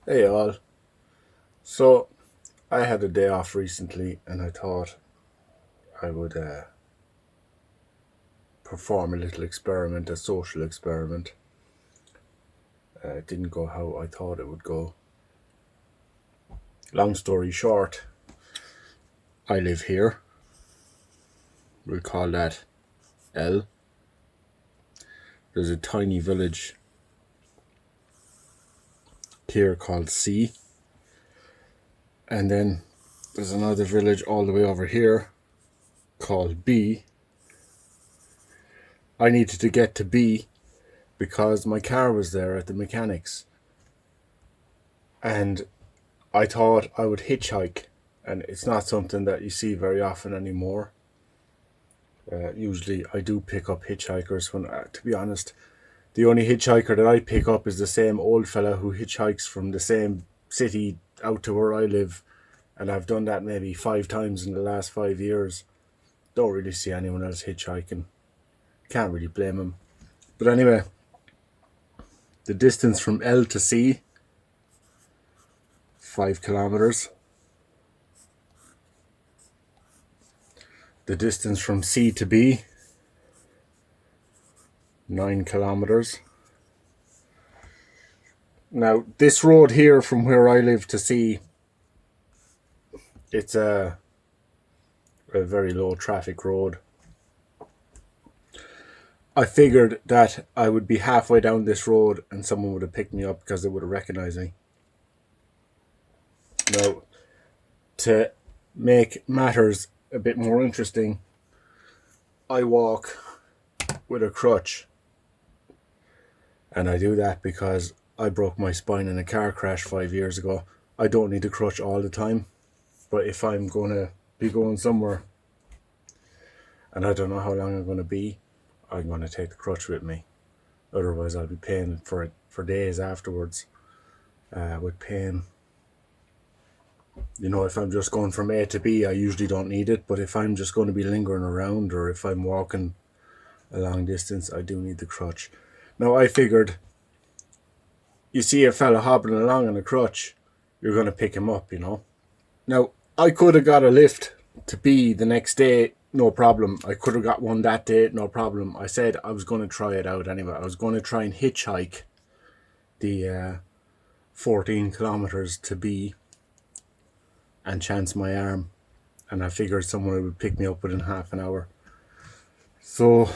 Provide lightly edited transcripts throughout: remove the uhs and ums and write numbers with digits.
Hey all. So I had a day off recently and I thought I would perform a little experiment, a social experiment. It didn't go how I thought it would go. Long story short, I live here. We'll call that L. There's a tiny village here called C. And then there's another village all the way over here called B. I needed to get to B because my car was there at the mechanics. And I thought I would hitchhike, and it's not something that you see very often anymore. Usually I do pick up hitchhikers when, to be honest, the only hitchhiker that I pick up is the same old fella who hitchhikes from the same city out to where I live, and I've done that maybe 5 times in the last 5 years. Don't really see anyone else hitchhiking. Can't really blame him. But anyway, the distance from L to C, 5 kilometers. The distance from C to B, 9 kilometers. Now, this road here from where I live to C, it's a very low traffic road. I figured that I would be halfway down this road and someone would have picked me up because they would have recognized me. Now, to make matters a bit more interesting, I walk with a crutch. And I do that because I broke my spine in a car crash 5 years ago. I don't need a crutch all the time, but if I'm going to be going somewhere and I don't know how long I'm going to be, I'm going to take the crutch with me. Otherwise, I'll be paying for it for days afterwards with pain. You know, if I'm just going from A to B, I usually don't need it, but if I'm just going to be lingering around or if I'm walking a long distance, I do need the crutch. Now, I figured, you see a fella hobbling along on a crutch, you're going to pick him up, you know. Now, I could have got a lift to B the next day, no problem. I could have got one that day, no problem. I said I was going to try it out anyway. I was going to try and hitchhike the 14 kilometers to B and chance my arm. And I figured someone would pick me up within half an hour. So,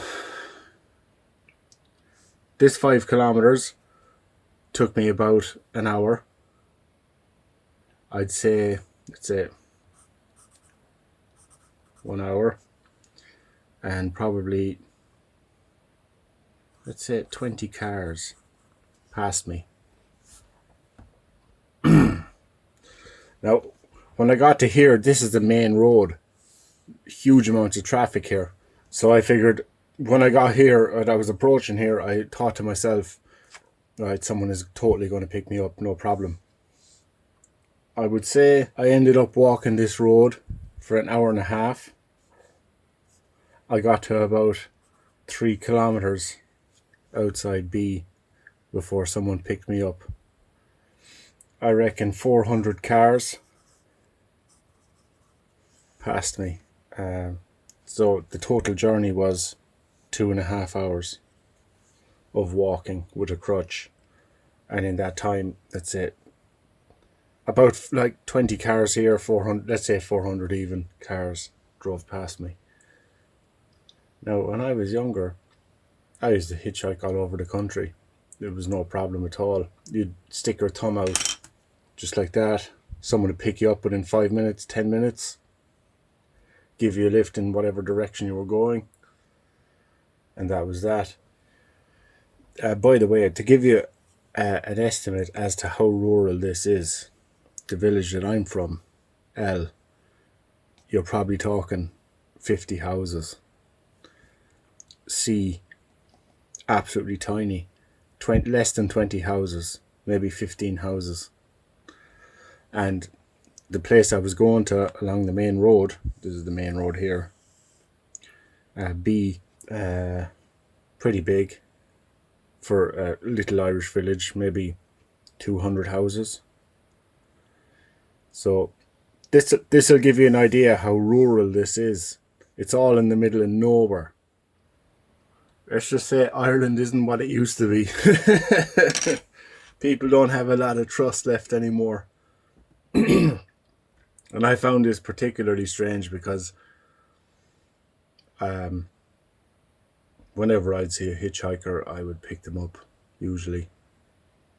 this 5 kilometers took me about an hour. I'd say, let's say, 1 hour. And probably, let's say, 20 cars passed me. Now, when I got to here, this is the main road. Huge amounts of traffic here. So I figured when I got here and I was approaching here, I thought to myself, right, someone is totally going to pick me up, no problem. I would say I ended up walking this road for an hour and a half. I got to about 3 kilometers outside B before someone picked me up. I reckon 400 cars passed me. So the total journey was 2.5 hours of walking with a crutch. And in that time, that's it. About like 20 cars here, 400, let's say 400 even cars drove past me. Now, when I was younger, I used to hitchhike all over the country. There was no problem at all. You'd stick your thumb out just like that. Someone would pick you up within 5 minutes, 10 minutes, give you a lift in whatever direction you were going. And that was that. By the way, to give you an estimate as to how rural this is, the village that I'm from, L, you're probably talking 50 houses. C, absolutely tiny, less than 20 houses, maybe 15 houses. And the place I was going to along the main road, this is the main road here, B, pretty big for a little Irish village, maybe 200 houses, So this'll give you an idea how rural this is. It's all in the middle of nowhere. Let's just say Ireland isn't what it used to be. People don't have a lot of trust left anymore. And I found this particularly strange because whenever I'd see a hitchhiker, I would pick them up, usually.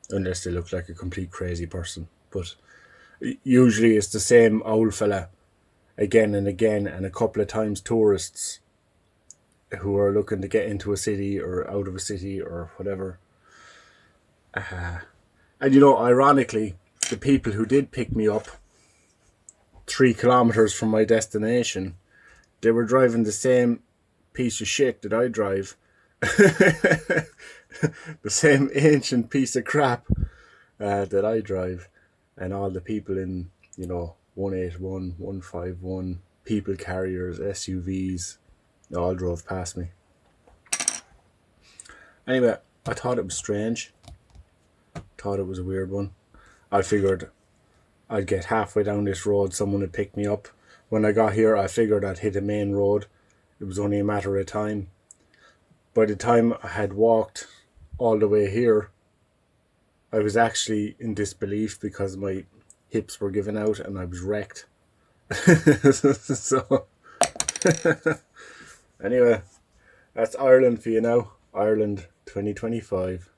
Unless they look like a complete crazy person. But usually it's the same old fella again and again, and a couple of times tourists who are looking to get into a city or out of a city or whatever. And ironically, the people who did pick me up 3 kilometers from my destination, they were driving the same piece of shit that I drive. The same ancient piece of crap that I drive. And all the people in, 181, 151, people carriers, SUVs, they all drove past me. Anyway, I thought it was strange. Thought it was a weird one. I figured I'd get halfway down this road, someone would pick me up. When I got here, I figured I'd hit a main road. It was only a matter of time. By the time I had walked all the way here, I was actually in disbelief because my hips were giving out and I was wrecked. So, anyway, that's Ireland for you now. Ireland 2025.